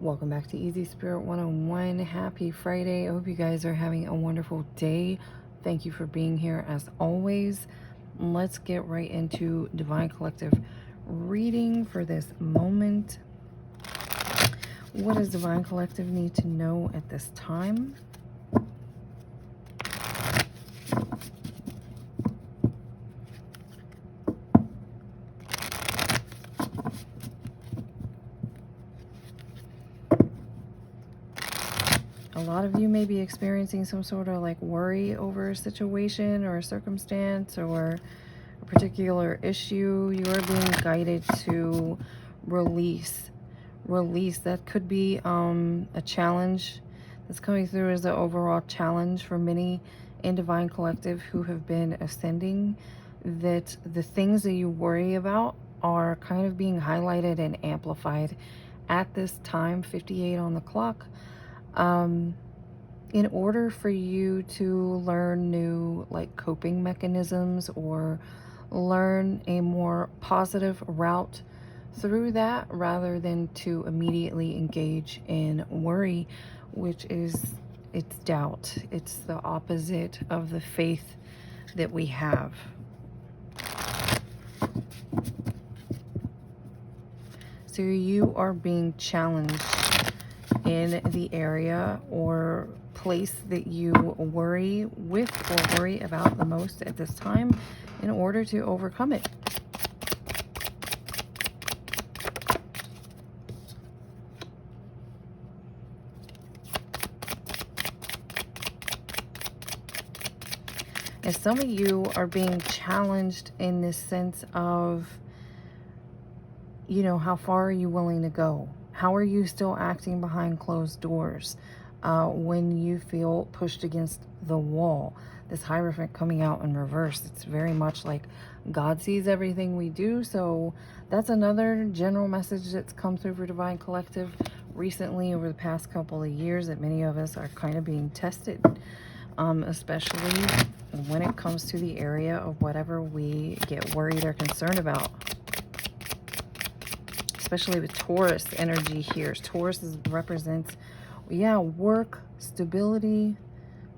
Welcome back to Easy Spirit 101. Happy Friday. I hope you guys are having a wonderful day. Thank you for being here as always. Let's get right into Divine Collective reading for this moment. What does Divine Collective need to know at this time? A lot of you may be experiencing some sort of like worry over a situation or a circumstance or a particular issue. You are being guided to release. That could be a challenge that's coming through as an overall challenge for many in Divine Collective who have been ascending, that the things that you worry about are kind of being highlighted and amplified at this time, 58 on the clock. In order for you to learn new like coping mechanisms or learn a more positive route through that, rather than to immediately engage in worry, which is, it's doubt. It's the opposite of the faith that we have. So you are being challenged in the area or place that you worry with or worry about the most at this time in order to overcome it. And some of you are being challenged in this sense of, you know, how far are you willing to go? How are you still acting behind closed doors when you feel pushed against the wall? This Hierophant coming out in reverse, it's very much like God sees everything we do. So that's another general message that's come through for Divine Collective recently over the past couple of years, that many of us are kind of being tested, especially when it comes to the area of whatever we get worried or concerned about. Especially with Taurus energy here. Taurus represents, work, stability.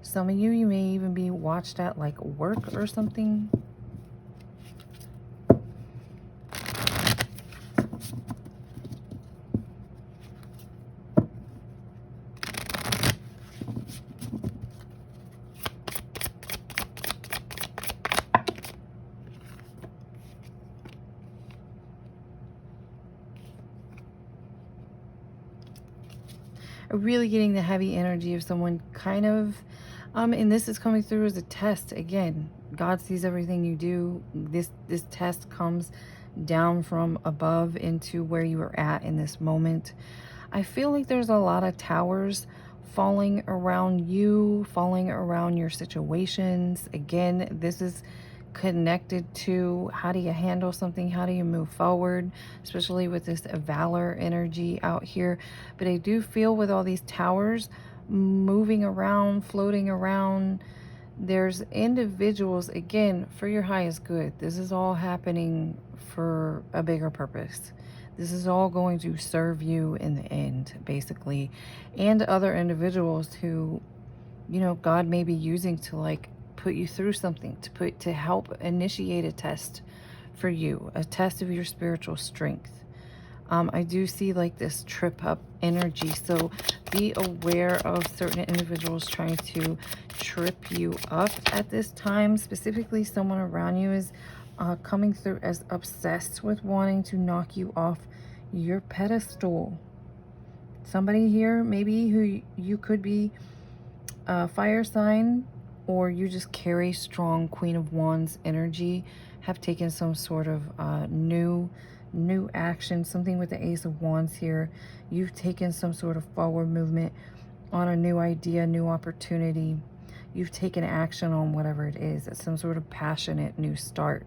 Some of you may even be watched at like work or something. Really getting the heavy energy of someone kind of, and this is coming through as a test. Again, God sees everything you do. This test comes down from above into where you are at in this moment. I feel like there's a lot of towers falling around you, falling around your situations. Again, this is connected to how do you handle something, how do you move forward, especially with this valor energy out here. But I do feel with all these towers moving around, floating around, there's individuals, again, for your highest good. This is all happening for a bigger purpose. This is all going to serve you in the end, basically, and other individuals who, you know, God may be using to like put you through something, to help initiate a test for you, a test of your spiritual strength. I do see like this trip up energy, so be aware of certain individuals trying to trip you up at this time. Specifically, someone around you is coming through as obsessed with wanting to knock you off your pedestal. Somebody here maybe who you could be a fire sign, or you just carry strong Queen of Wands energy, have taken some sort of new action, something with the Ace of Wands here. You've taken some sort of forward movement on a new idea, new opportunity. You've taken action on whatever it is. It's some sort of passionate new start.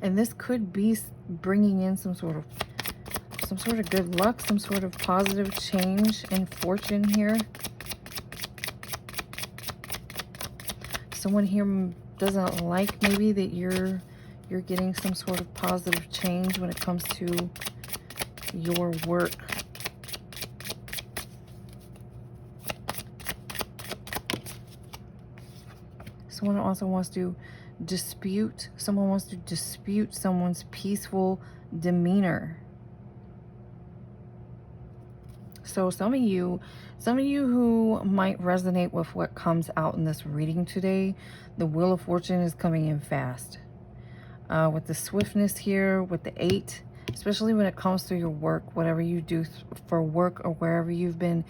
And this could be bringing in some sort of good luck, some sort of positive change and fortune here. Someone here doesn't like maybe that you're getting some sort of positive change when it comes to your work Someone also wants to dispute. Someone wants to dispute someone's peaceful demeanor. So some of you who might resonate with what comes out in this reading today, the Wheel of Fortune is coming in fast. With the swiftness here, with the 8, especially when it comes to your work, whatever you do for work or wherever you've been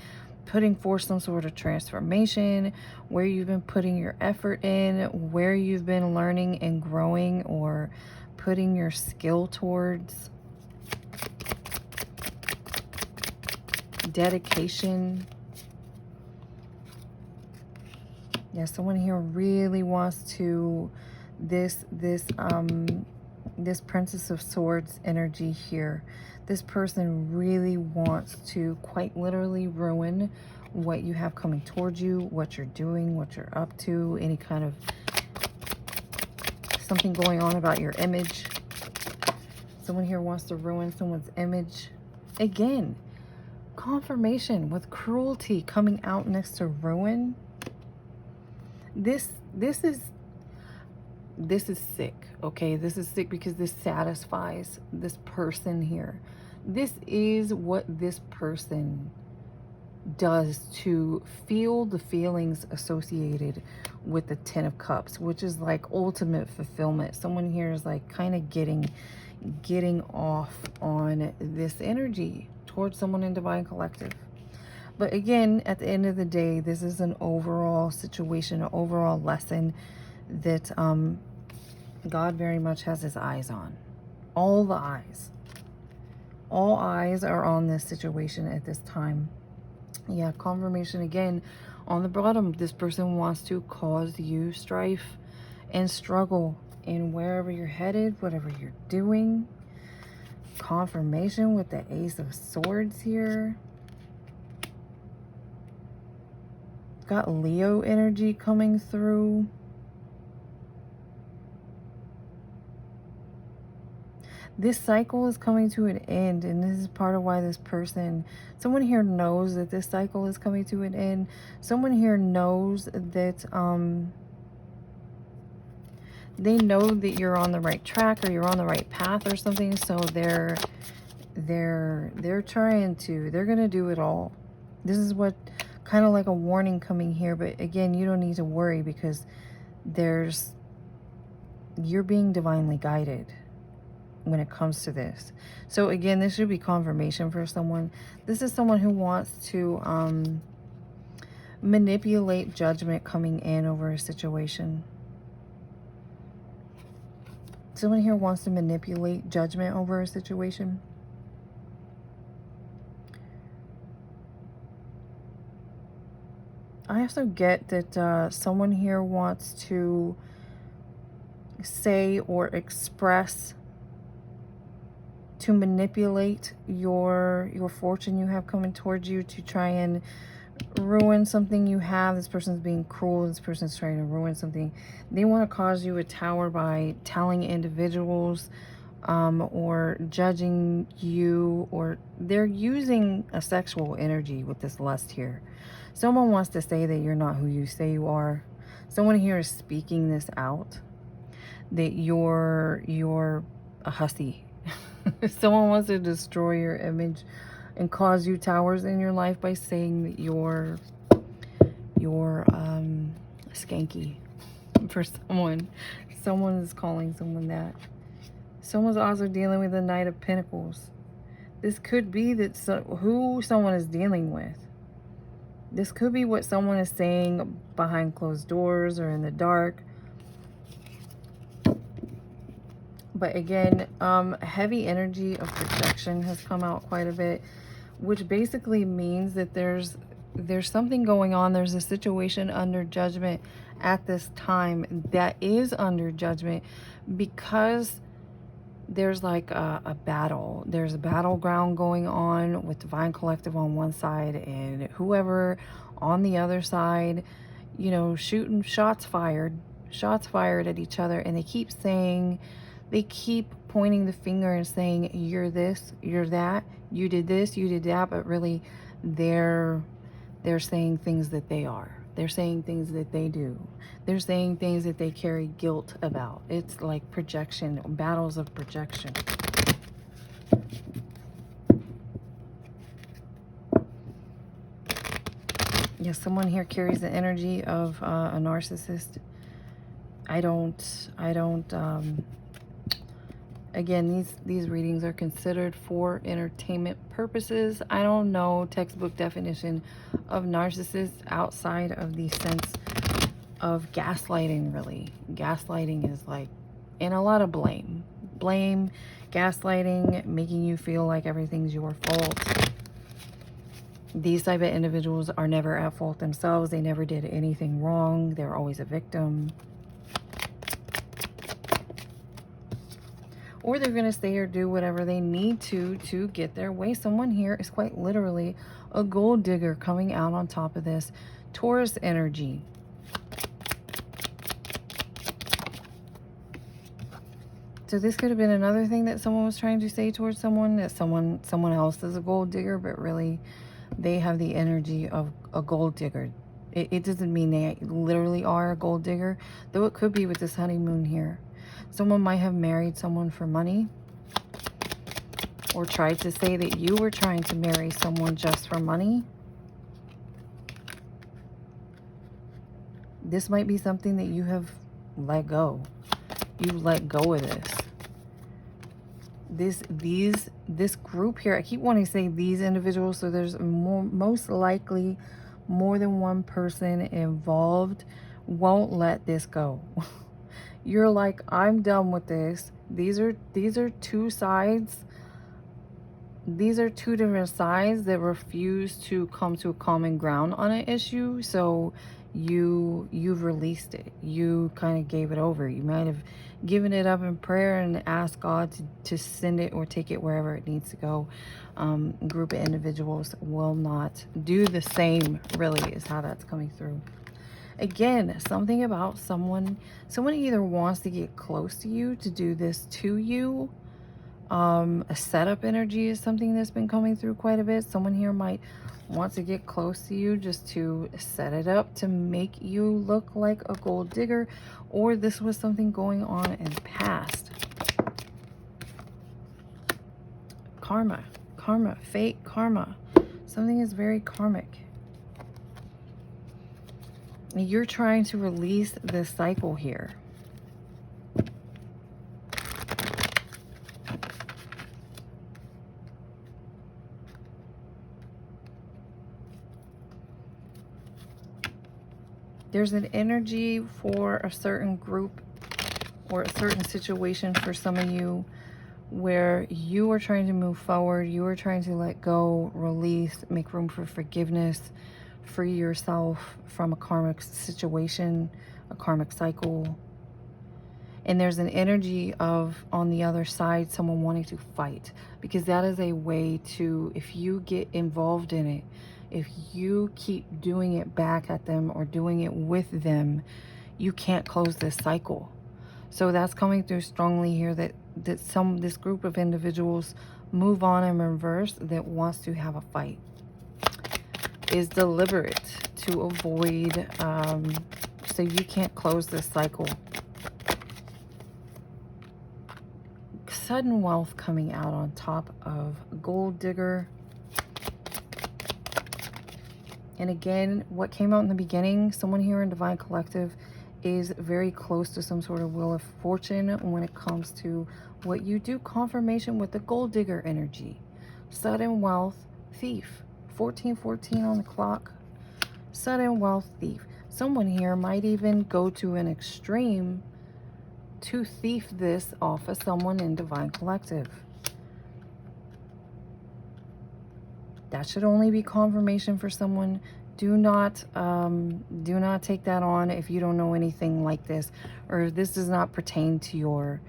putting forth some sort of transformation, where you've been putting your effort in, where you've been learning and growing or putting your skill towards. Dedication. Yeah, someone here really wants to this Princess of Swords energy here. This person really wants to quite literally ruin what you have coming towards you, what you're doing, what you're up to, any kind of something going on about your image. Someone here wants to ruin someone's image. Again, confirmation with cruelty coming out next to ruin. This is sick, okay? This is sick because this satisfies this person here. This is what this person does to feel the feelings associated with the Ten of Cups, which is like ultimate fulfillment. Someone here is like kind of getting off on this energy towards someone in Divine Collective. But again, at the end of the day, this is an overall situation, an overall lesson that God very much has his eyes on. All the eyes. All eyes are on this situation at this time. Yeah, confirmation again on the bottom. This person wants to cause you strife and struggle in wherever you're headed, whatever you're doing. Confirmation with the Ace of Swords here. Got Leo energy coming through. This cycle is coming to an end, and this is part of why this person, someone here knows that this cycle is coming to an end. Someone here knows that they know that you're on the right track or you're on the right path or something. So they're trying to, they're gonna do it all. This is what kind of like a warning coming here, but again, you don't need to worry because you're being divinely guided when it comes to this. So again, this should be confirmation for someone. This is someone who wants to manipulate judgment coming in over a situation. Someone here wants to manipulate judgment over a situation. I also get that someone here wants to say or express, to manipulate your fortune you have coming towards you, to try and ruin something you have. This person's being cruel. This person's trying to ruin something. They want to cause you a tower by telling individuals or judging you, or they're using a sexual energy with this lust here. Someone wants to say that you're not who you say you are. Someone here is speaking this out, that you're a hussy. Someone wants to destroy your image and cause you towers in your life by saying that you're skanky for someone. Someone is calling someone that. Someone's also dealing with the Knight of Pentacles. This could be that who someone is dealing with. This could be what someone is saying behind closed doors or in the dark. But again, heavy energy of protection has come out quite a bit, which basically means that there's something going on. There's a situation under judgment at this time that is under judgment because there's like a battle. There's a battleground going on with Divine Collective on one side and whoever on the other side, you know, shooting shots fired at each other. And they keep pointing the finger and saying, you're this, you're that, you did this, you did that. But really they're saying things that they are. They're saying things that they do. They're saying things that they carry guilt about. It's like projection, battles of projection. Yes, someone here carries the energy of a narcissist. Again, these readings are considered for entertainment purposes. I don't know textbook definition of narcissist outside of the sense of gaslighting, really. Gaslighting is like, and a lot of blame. Blame, gaslighting, making you feel like everything's your fault. These type of individuals are never at fault themselves. They never did anything wrong. They're always a victim. Or they're going to stay or do whatever they need to get their way. Someone here is quite literally a gold digger coming out on top of this. Taurus energy. So this could have been another thing that someone was trying to say towards someone, that someone else is a gold digger, but really they have the energy of a gold digger. It doesn't mean they literally are a gold digger, though it could be with this honeymoon here. Someone might have married someone for money, or tried to say that you were trying to marry someone just for money. This might be something that you have let go. You let go of this. This group here, I keep wanting to say these individuals, so there's most likely more than one person involved, won't let this go. You're like, I'm done with this. These are two sides. These are two different sides that refuse to come to a common ground on an issue. So you've released it. You kind of gave it over. You might have given it up in prayer and asked God to send it or take it wherever it needs to go. Group of individuals will not do the same, really, is how that's coming through. Again, something about someone either wants to get close to you to do this to you. A setup energy is something that's been coming through quite a bit. Someone here might want to get close to you just to set it up to make you look like a gold digger, or this was something going on in the past. Karma, fate, karma. Something is very karmic. You're trying to release this cycle here. There's an energy for a certain group or a certain situation for some of you where you are trying to move forward. You are trying to let go, release, make room for forgiveness, free yourself from a karmic situation, a karmic cycle. And there's an energy of, on the other side, someone wanting to fight, because that is a way to, if you get involved in it, if you keep doing it back at them or doing it with them, you can't close this cycle. So that's coming through strongly here, that this group of individuals move on in reverse, that wants to have a fight, is deliberate to avoid, so you can't close this cycle. Sudden wealth coming out on top of gold digger. And again, what came out in the beginning, someone here in Divine Collective is very close to some sort of wheel of fortune when it comes to what you do. Confirmation with the gold digger energy. Sudden wealth thief. 1414 on the clock. Sudden wealth thief. Someone here might even go to an extreme to thief this off of someone in Divine Collective. That should only be confirmation for someone. Do not take that on if you don't know anything like this, or if this does not pertain to your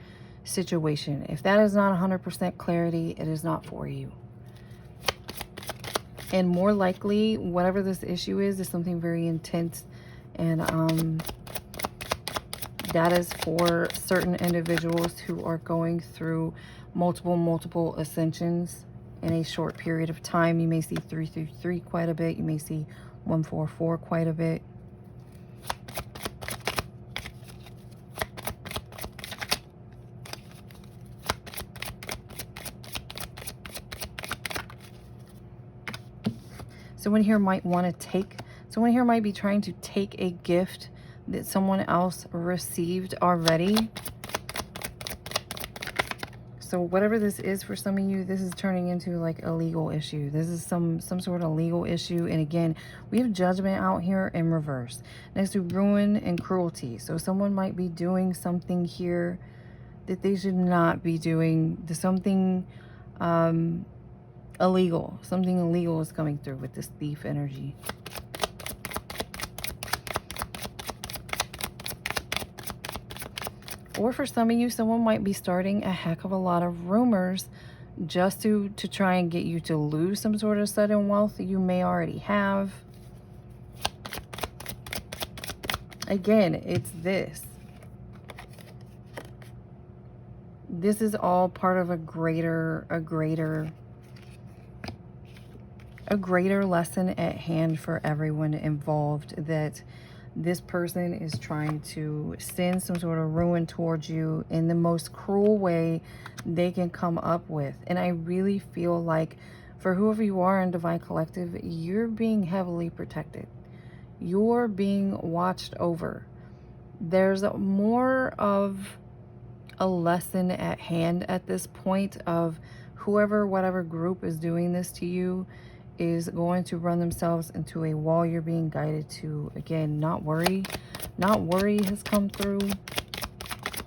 situation. If that is not 100% clarity, it is not for you. And more likely, whatever this issue is something very intense, and that is for certain individuals who are going through multiple ascensions in a short period of time. You may see 333 quite a bit. You may see 144 quite a bit. Someone here might want to take, someone here might be trying to take a gift that someone else received already. So whatever this is for some of you, this is turning into like a legal issue. This is some sort of legal issue. And again, we have judgment out here in reverse. Next to ruin and cruelty. So someone might be doing something here that they should not be doing. Something illegal. Something illegal is coming through with this thief energy. Or for some of you, someone might be starting a heck of a lot of rumors just to try and get you to lose some sort of sudden wealth that you may already have. Again, it's this. This is all part of a greater lesson at hand for everyone involved, that this person is trying to send some sort of ruin towards you in the most cruel way they can come up with. And I really feel like for whoever you are in Divine Collective, you're being heavily protected. You're being watched over. There's more of a lesson at hand at this point of whatever group is doing this to you is going to run themselves into a wall. You're being guided to, again, not worry. Not worry has come through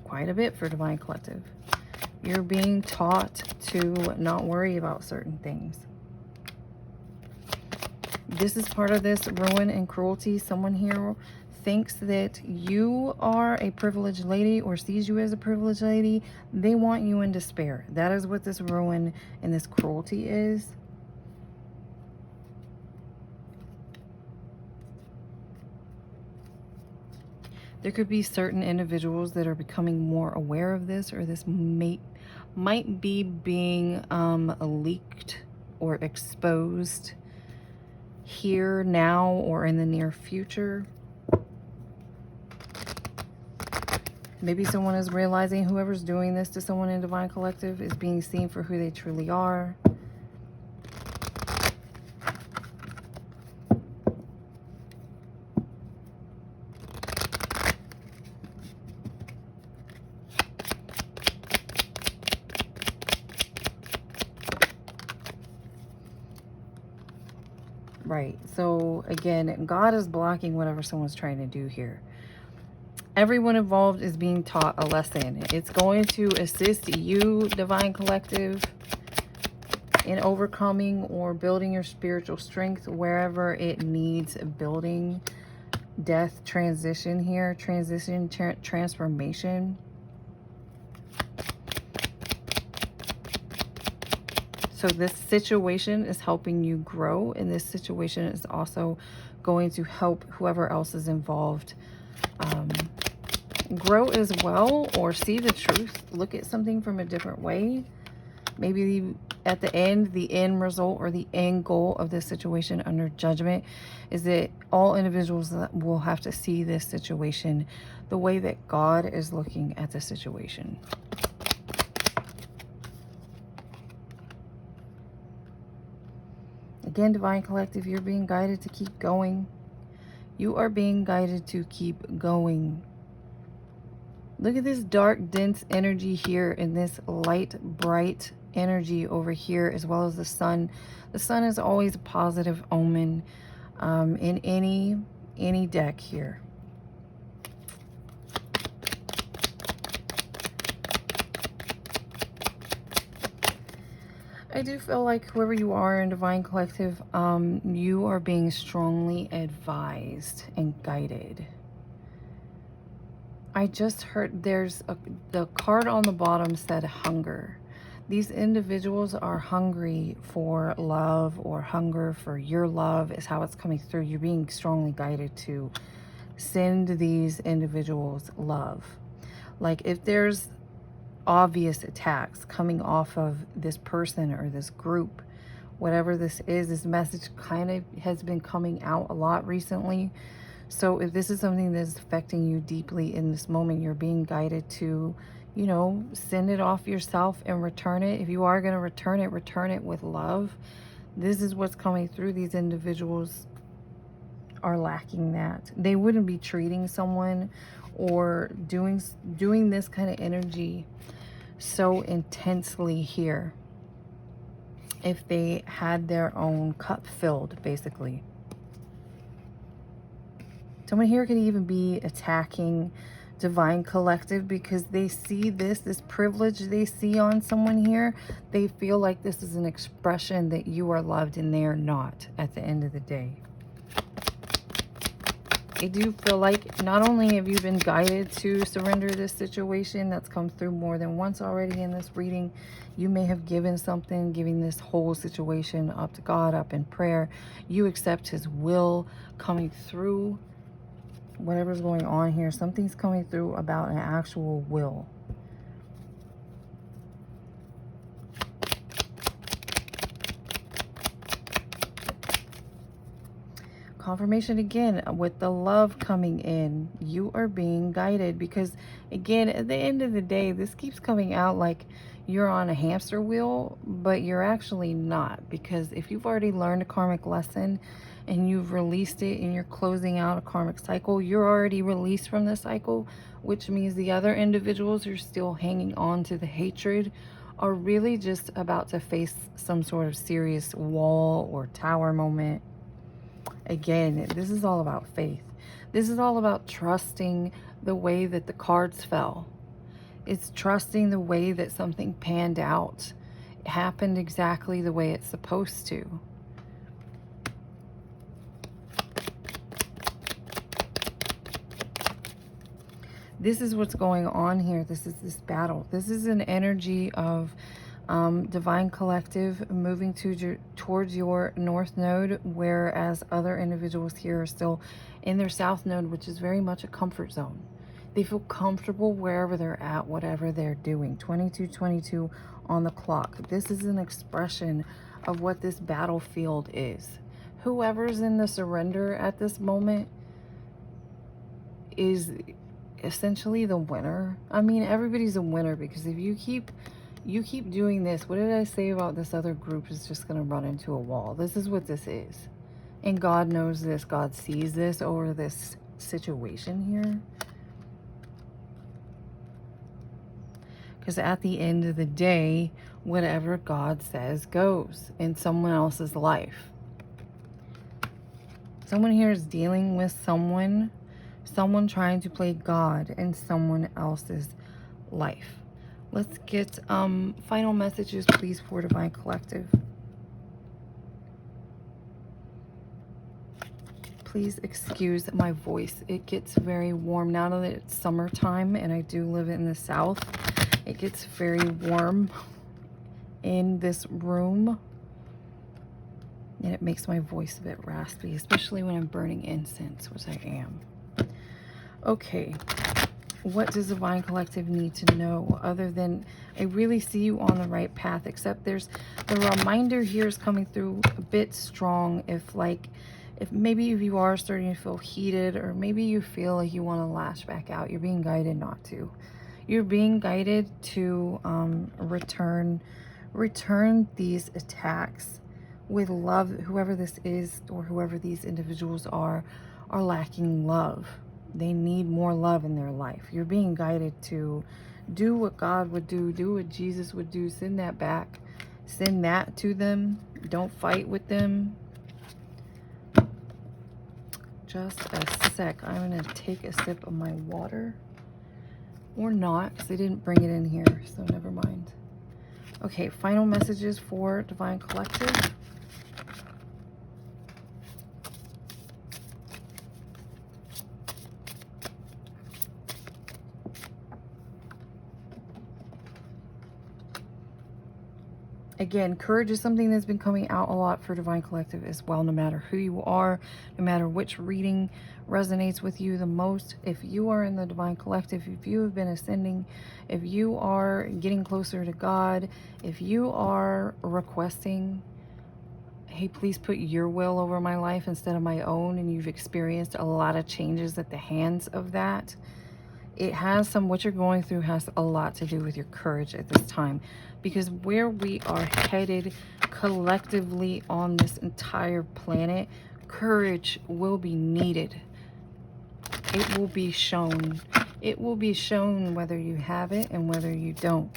quite a bit for Divine Collective. You're being taught to not worry about certain things. This is part of this ruin and cruelty. Someone here thinks that you are a privileged lady or sees you as a privileged lady. They want you in despair. That is what this ruin and this cruelty is. There could be certain individuals that are becoming more aware of this, or this might be being leaked or exposed here, now, or in the near future. Maybe someone is realizing whoever's doing this to someone in Divine Collective is being seen for who they truly are. Right. So again, God is blocking whatever someone's trying to do here. Everyone involved is being taught a lesson. It's going to assist you, Divine Collective, in overcoming or building your spiritual strength wherever it needs building. Death, transition here. Transition, transformation. So this situation is helping you grow, and this situation is also going to help whoever else is involved grow as well, or see the truth, look at something from a different way. Maybe at the end result or the end goal of this situation under judgment is that all individuals will have to see this situation the way that God is looking at the situation. Again, Divine Collective, you're being guided to keep going. You are being guided to keep going. Look at this dark, dense energy here and this light, bright energy over here, as well as the sun. The sun is always a positive omen in any deck here. I do feel like whoever you are in Divine Collective, you are being strongly advised and guided. I just heard the card on the bottom said hunger. These individuals are hungry for love, or hunger for your love is how it's coming through. You're being strongly guided to send these individuals love. Like if there's obvious attacks coming off of this person or this group, whatever this is, this message kind of has been coming out a lot recently. So if this is something that's affecting you deeply in this moment, you're being guided to, you know, send it off yourself and return it. If you are going to return it with love. This is what's coming through. These individuals are lacking that. They wouldn't be treating someone or doing this kind of energy so intensely here if they had their own cup filled, basically. Someone here could even be attacking Divine Collective because they see this privilege they see on someone here. They feel like this is an expression that you are loved and they are not at the end of the day. I do feel like not only have you been guided to surrender this situation, that's come through more than once already in this reading. You may have given something, giving this whole situation up to God, up in prayer. You accept his will coming through. Whatever's going on here, something's coming through about an actual will. Confirmation again with the love coming in. You are being guided because, again, at the end of the day, this keeps coming out like you're on a hamster wheel, but you're actually not. Because if you've already learned a karmic lesson and you've released it and you're closing out a karmic cycle, you're already released from the cycle, which means the other individuals who are still hanging on to the hatred are really just about to face some sort of serious wall or tower moment. Again, this is all about faith. This is all about trusting the way that the cards fell. It's trusting the way that something panned out. It happened exactly the way it's supposed to. This is what's going on here. This is this battle. This is an energy of Divine Collective moving towards your north node, whereas other individuals here are still in their south node, which is very much a comfort zone. They feel comfortable wherever they're at, whatever they're doing. 22:22 on the clock. This is an expression of what this battlefield is. Whoever's in the surrender at this moment is essentially the winner. I mean, everybody's a winner, because if you keep doing this, what did I say about this other group is just going to run into a wall? This is what this is. And God knows this. God sees this over this situation here. Because at the end of the day, whatever God says goes in someone else's life. Someone here is dealing with someone trying to play God in someone else's life. Let's get final messages, please, for Divine Collective. Please excuse my voice. It gets very warm now that it's summertime and I do live in the south. It gets very warm in this room and it makes my voice a bit raspy, especially when I'm burning incense, which I am. Okay. What does Divine Collective need to know other than I really see you on the right path, except there's the reminder here is coming through a bit strong. If maybe you are starting to feel heated, or maybe you feel like you want to lash back out, you're being guided not to. You're being guided to return these attacks with love. Whoever this is or whoever these individuals are lacking love. They need more love in their life. You're being guided to do what God would do what Jesus would do. Send that back. Send that to them. Don't fight with them. Just a sec. I'm going to take a sip of my water. Or not, because I didn't bring it in here, so never mind. Okay, final messages for Divine Collective. Again, courage is something that's been coming out a lot for Divine Collective as well, no matter who you are, no matter which reading resonates with you the most. If you are in the Divine Collective, if you have been ascending, if you are getting closer to God, if you are requesting, hey, please put your will over my life instead of my own, and you've experienced a lot of changes at the hands of that, it has some, what you're going through has a lot to do with your courage at this time, because where we are headed collectively on this entire planet, courage will be needed. It will be shown. It will be shown whether you have it and whether you don't.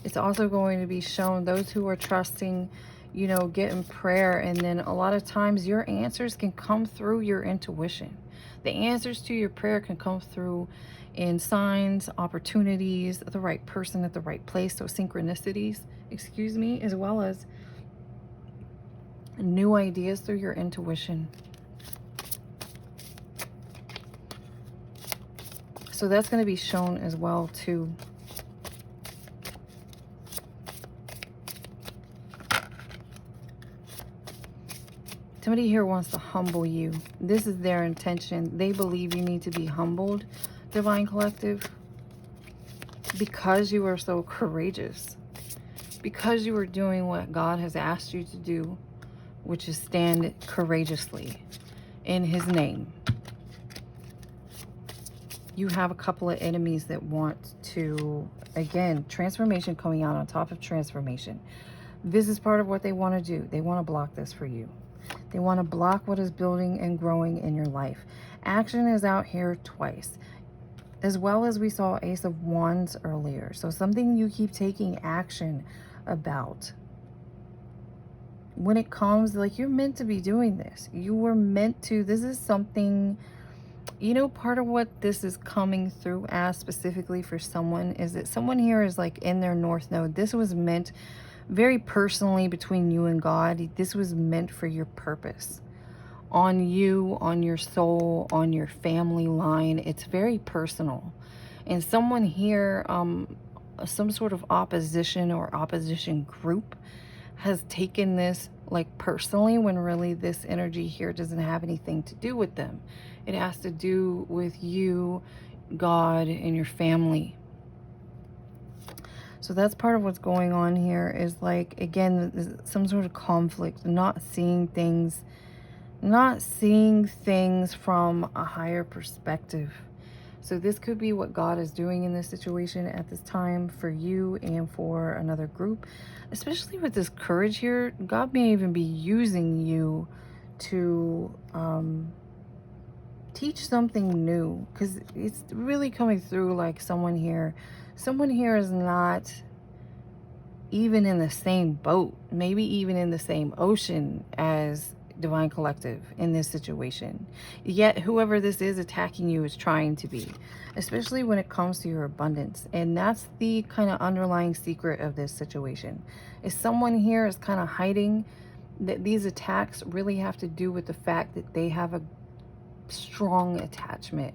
It's also going to be shown, those who are trusting, you know, get in prayer, and then a lot of times your answers can come through your intuition. The answers to your prayer can come through in signs, opportunities, the right person at the right place, so synchronicities, excuse me, as well as new ideas through your intuition. So that's going to be shown as well too. Somebody here wants to humble you. This is their intention. They believe you need to be humbled, Divine Collective, because you are so courageous. Because you are doing what God has asked you to do, which is stand courageously in His name. You have a couple of enemies that want to, again, transformation coming out on top of transformation. This is part of what they want to do. They want to block this for you. They want to block what is building and growing in your life. Action is out here twice. As well as we saw Ace of Wands earlier. So something you keep taking action about. When it comes, like, you're meant to be doing this. You were meant to. This is something, you know, part of what this is coming through as specifically for someone is that someone here is like in their North Node. This was meant very personally between you and God. This was meant for your purpose. On you, on your soul, on your family line. It's very personal. And someone here, some sort of opposition or opposition group has taken this like personally, when really this energy here doesn't have anything to do with them. It has to do with you, God, and your family. So that's part of what's going on here, is like, again, some sort of conflict, not seeing things from a higher perspective. So this could be what God is doing in this situation at this time for you and for another group. Especially with this courage here, God may even be using you to teach something new, because it's really coming through like someone here is not even in the same boat, maybe even in the same ocean as Divine Collective in this situation. Yet whoever this is attacking you is trying to be, especially when it comes to your abundance. And that's the kind of underlying secret of this situation, is someone here is kind of hiding that these attacks really have to do with the fact that they have a strong attachment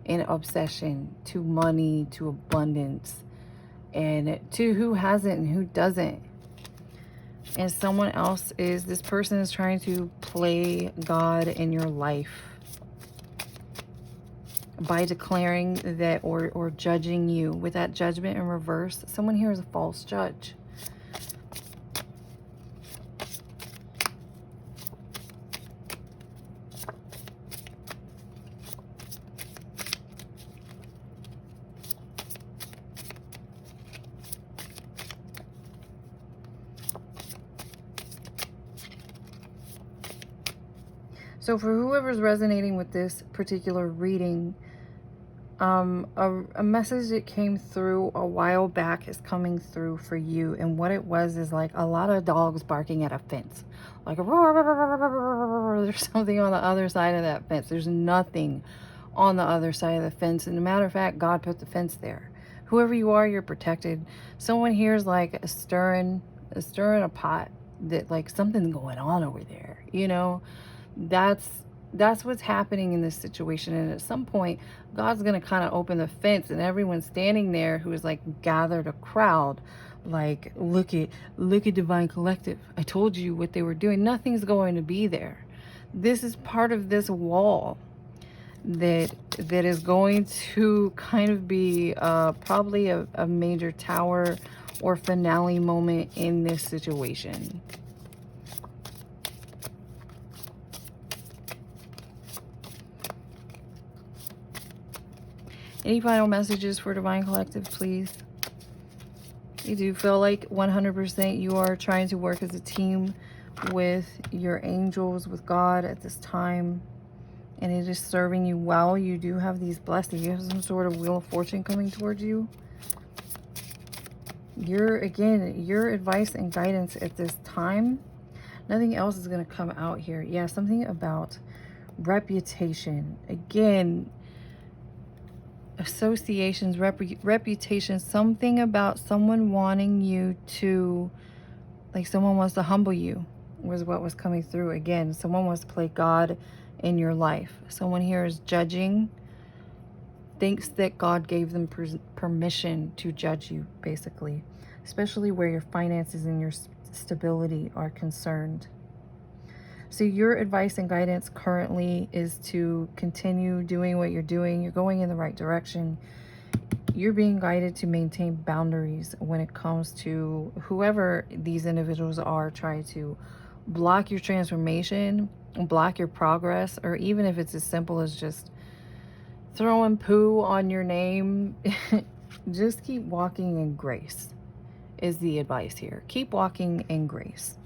and obsession to money, to abundance, and to who hasn't and who doesn't. And someone else is, this person is trying to play God in your life by declaring that, or judging you with that judgment in reverse. Someone here is a false judge. So for whoever's resonating with this particular reading, a message that came through a while back is coming through for you. And what it was is like a lot of dogs barking at a fence. Like, there's something on the other side of that fence. There's nothing on the other side of the fence. And as a matter of fact, God put the fence there. Whoever you are, you're protected. Someone here is like stirring a pot, that like something's going on over there, you know. That's what's happening in this situation. And at some point, God's going to kind of open the fence, and everyone's standing there who is like gathered a crowd, like, look at Divine Collective. I told you what they were doing. Nothing's going to be there. This is part of this wall that is going to kind of be probably a major tower or finale moment in this situation. Any final messages for Divine Collective, please? You do feel like 100% you are trying to work as a team with your angels, with God at this time. And it is serving you well. You do have these blessings. You have some sort of Wheel of Fortune coming towards you. Again, your advice and guidance at this time. Nothing else is going to come out here. Yeah, something about reputation. Again, associations, reputation. Something about someone wanting you to, like someone wants to humble you was what was coming through. Again, someone wants to play God in your life. Someone here is judging, thinks that God gave them permission to judge you, basically, especially where your finances and your stability are concerned. So your advice and guidance currently is to continue doing what you're doing. You're going in the right direction. You're being guided to maintain boundaries when it comes to whoever these individuals are trying to block your transformation, block your progress, or even if it's as simple as just throwing poo on your name. Just keep walking in grace is the advice here. Keep walking in grace.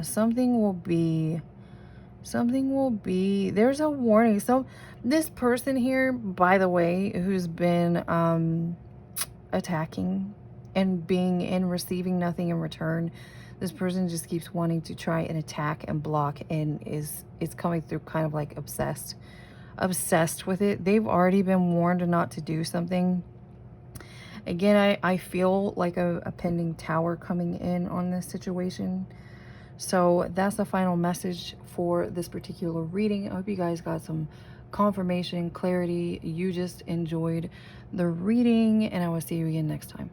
Something will be, there's a warning. So this person here, by the way, who's been attacking and receiving nothing in return, this person just keeps wanting to try and attack and block, and it's coming through kind of like obsessed with it. They've already been warned not to do something. Again, I feel like a pending tower coming in on this situation. So that's the final message for this particular reading. I hope you guys got some confirmation, clarity. You just enjoyed the reading, and I will see you again next time.